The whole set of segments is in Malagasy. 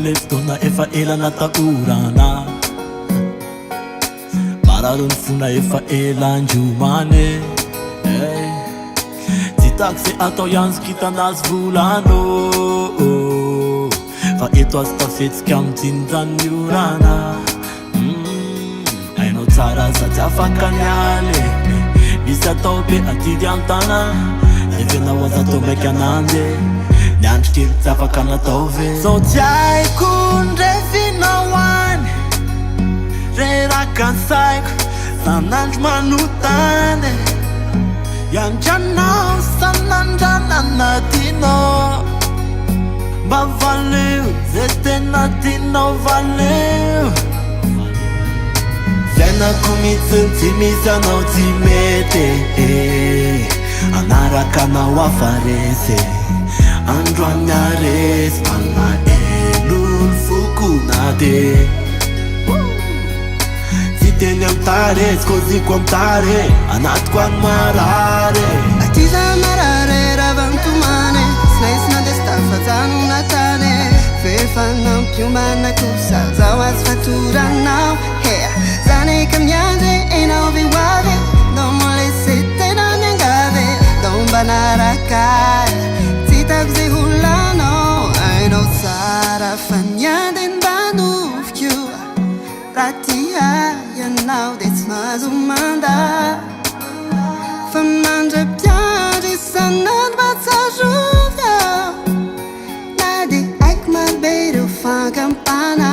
le fotoana efa ela natahorana mararo ny fona efa ela andromane tsy taky ze atao ihany zokitanazy volano fa eto azy tafetsika amijinjany orana hainao tsara sady afaka nialy misy atao be atidy antana evenao azy atao maiky ananjy niandry kely tsy afaka natao ve zao tsy haiko ndrefinao any re raka ansaiko sanandro manotany iandranao sanandranana tinao mba valeo ze tena tinao valeo fiainako mitsiny tsy misy anao tsy mety anaraka anao afaresy androany aresy mana elony fokonade tsy teny amtare tsy koziko amtare anatiko any marare atiza marare ravantomane snaisina destafatsano natane fefanampiombana kosa zao azy fatoranao zane kamiandre enao viwave domolese tena miangave dombanarakai tsitako ze holanao ainao tsara fa niandeny mbanoviko raha tia ianao de tsy mahazo manda fa mandra-piandry isanandro matsarova na de haiko marobe ireo fankampana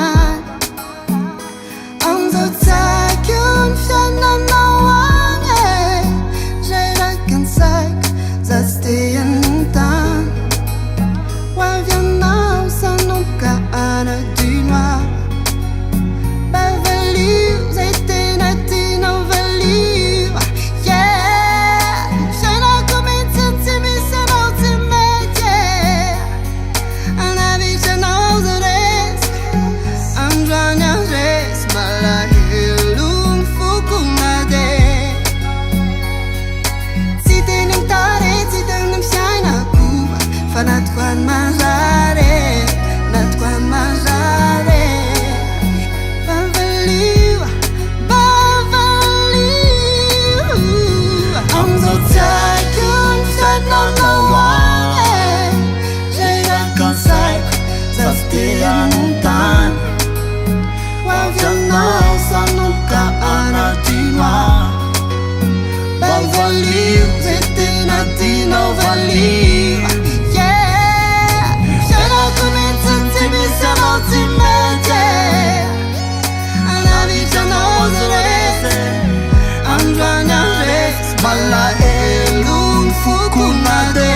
amizao tsaiky ny fiainanao agny zay raka ansaiko za tsy te anontany ho avy anao sanomboka anadino aho mba valio zay tena tinao valio fiainako mitsiny tsy misy anao tsy mety anavitranao za resy androany aresy malahelony fokonade tsy teny amtare tsy teny am fiainako fa natoko any manjare natoko any manjare bavalio bavalio amizao tsaiky ny fiainanao agny zay raka ansaiko za tsy te anontany ho avy anao sanomboka anadino aho mba valio zay tena tinao valio fiainako mitsiny tsy misy anao tsy mety anavitranao za resy androany aresy malahelony fokonade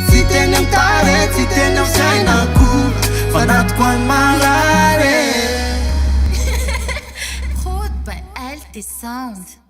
tsy teny amtare tsy teny am fiainako fa natoko any marare Prod by LT Sound.